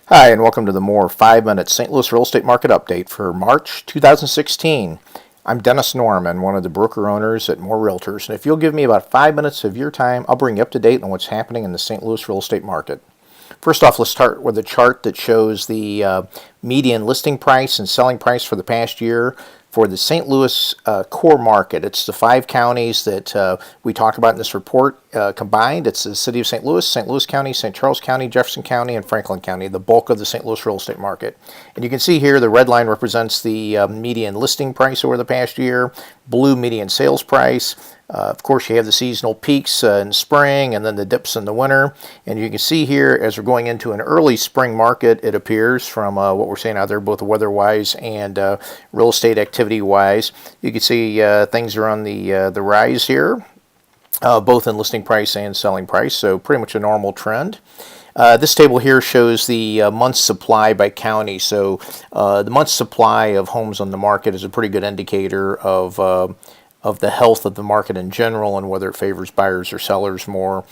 Hi, and welcome to the more 5-minute St. Louis real estate market update for March 2016. I'm Dennis Norman, one of the broker owners at More Realtors, and if you'll give me about 5 minutes of your time, I'll bring you up to date on what's happening in the St. Louis real estate market. First off, let's start with a chart that shows the median listing price and selling price for the past year for the St. Louis core market. It's the 5 counties that we talk about in this report combined. It's the city of St. Louis County, St. Charles County, Jefferson County, and Franklin County, the bulk of the St. Louis real estate market. And you can see here the red line represents the median listing price over the past year, blue median sales price. Of course, you have the seasonal peaks in spring and then the dips in the winter. And you can see here, as we're going into an early spring market, it appears from what we're seeing out there, both weather-wise and real estate activity-wise. You can see things are on the rise here, both in listing price and selling price, so pretty much a normal trend. This table here shows the month's supply by county. So the month's supply of homes on the market is a pretty good indicator of the health of the market in general and whether it favors buyers or sellers more.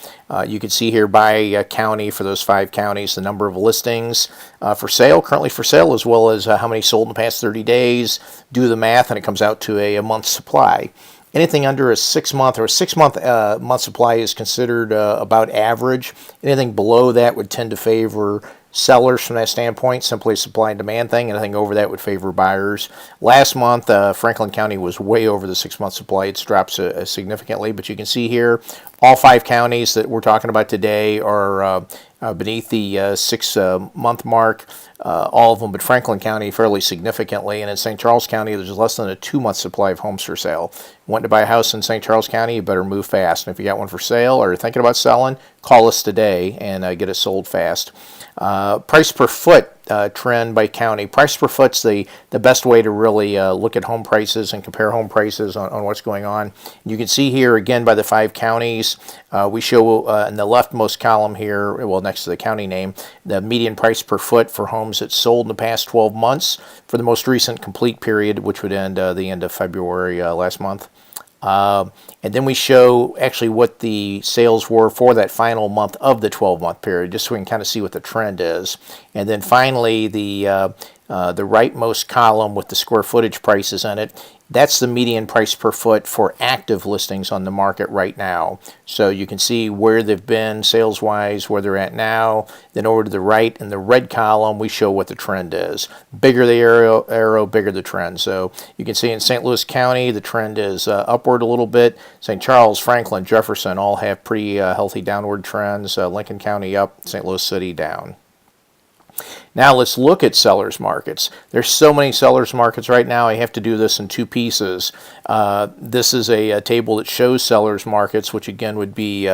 You can see here by county for those 5 counties the number of listings currently for sale, as well as how many sold in the past 30 days. Do the math and it comes out to a month's supply. Anything under a 6-month or a 6-month month supply is considered about average. Anything below that would tend to favor sellers from that standpoint, simply a supply and demand thing. Anything over that would favor buyers. Last month, Franklin County was way over the 6-month supply. It's dropped significantly, but you can see here all 5 counties that we're talking about today are beneath the 6-month mark. All of them, but Franklin County fairly significantly, and in St. Charles County there's less than a 2-month supply of homes for sale. Want to buy a house in St. Charles County, you better move fast. And if you got one for sale or you're thinking about selling, call us today and get it sold fast. Price per foot trend by county. Price per foot's the best way to really look at home prices and compare home prices on what's going on. You can see here again by the 5 counties. We show in the leftmost column here, well, next to the county name, the median price per foot for homes that sold in the past 12 months for the most recent complete period, which would end the end of February last month. And then we show actually what the sales were for that final month of the 12-month period, just so we can kind of see what the trend is. And then finally, the rightmost column with the square footage prices in it, that's the median price per foot for active listings on the market right now. So you can see where they've been sales-wise, where they're at now. Then over to the right in the red column, we show what the trend is. Bigger the arrow, bigger the trend. So you can see in St. Louis County, the trend is upward a little bit. St. Charles, Franklin, Jefferson all have pretty healthy downward trends. Lincoln County up, St. Louis City down. Now let's look at sellers markets. There's so many sellers markets right now. I have to do this in 2 pieces. This is a table that shows sellers markets, which again would be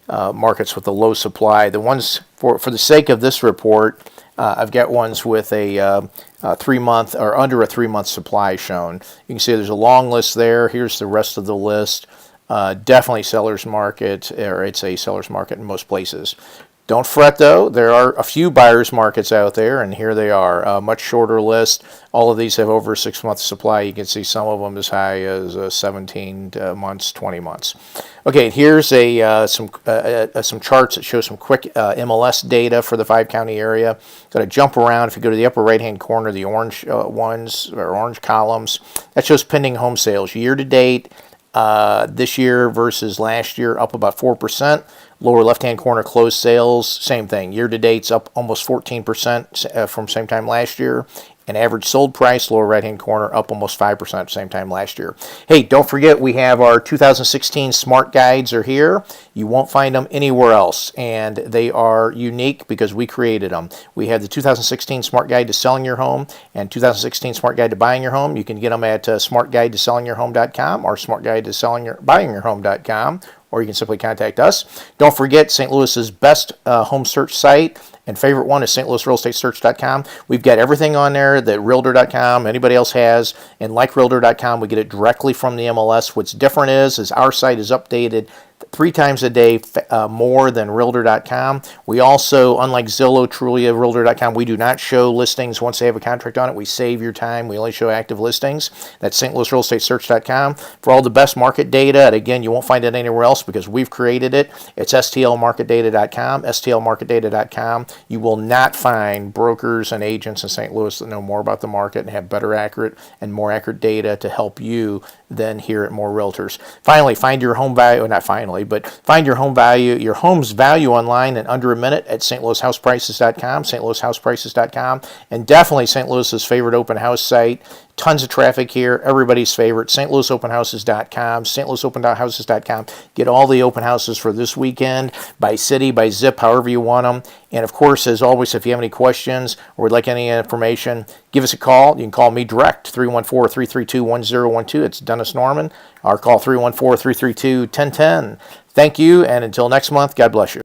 markets with a low supply. The ones for the sake of this report, I've got ones with a 3-month or under a 3-month supply shown. You can see there's a long list there. Here's the rest of the list. Definitely sellers market, or it's a sellers market in most places. Don't fret though, there are a few buyers markets out there, and here they are. A much shorter list. All of these have over a 6-month supply. You can see some of them as high as 17 months, 20 months. Okay, here's some charts that show some quick MLS data for the 5-county area. Going to jump around. If you go to the upper right-hand corner, the orange ones or orange columns, that shows pending home sales year to date. This year versus last year, up about 4%. Lower left-hand corner, closed sales, same thing. Year-to-date's up almost 14% from same time last year. And average sold price, lower right-hand corner, up almost 5% same time last year. Hey, don't forget we have our 2016 Smart Guides are here. You won't find them anywhere else, and they are unique because we created them. We have the 2016 Smart Guide to Selling Your Home and 2016 Smart Guide to Buying Your Home. You can get them at smartguidetosellingyourhome.com or smartguidetosellingyourhome.com, or you can simply contact us. Don't forget St. Louis's best home search site and favorite one is stlouisrealestatesearch.com. We've got everything on there that Realtor.com, anybody else has, and like Realtor.com, we get it directly from the MLS. What's different is our site is updated 3 times a day more than Realtor.com. We also, unlike Zillow, Trulia, Realtor.com, we do not show listings once they have a contract on it. We save your time. We only show active listings. That's stlouisrealestatesearch.com. For all the best market data, and again, you won't find it anywhere else because we've created it. It's stlmarketdata.com, stlmarketdata.com. You will not find brokers and agents in St. Louis that know more about the market and have better accurate and more accurate data to help you than here at More Realtors. Finally, find your home value, not finally, but find your home's value online in under a minute at stlouishouseprices.com, stlouishouseprices.com, and definitely St. Louis's favorite open house site. Tons of traffic here, everybody's favorite, stlouisopenhouses.com, stlouisopenhouses.com. Get all the open houses for this weekend, by city, by zip, however you want them. And of course, as always, if you have any questions or would like any information, give us a call. You can call me direct, 314-332-1012. It's Dennis Norman. Our call, 314-332-1010. Thank you, and until next month, God bless you.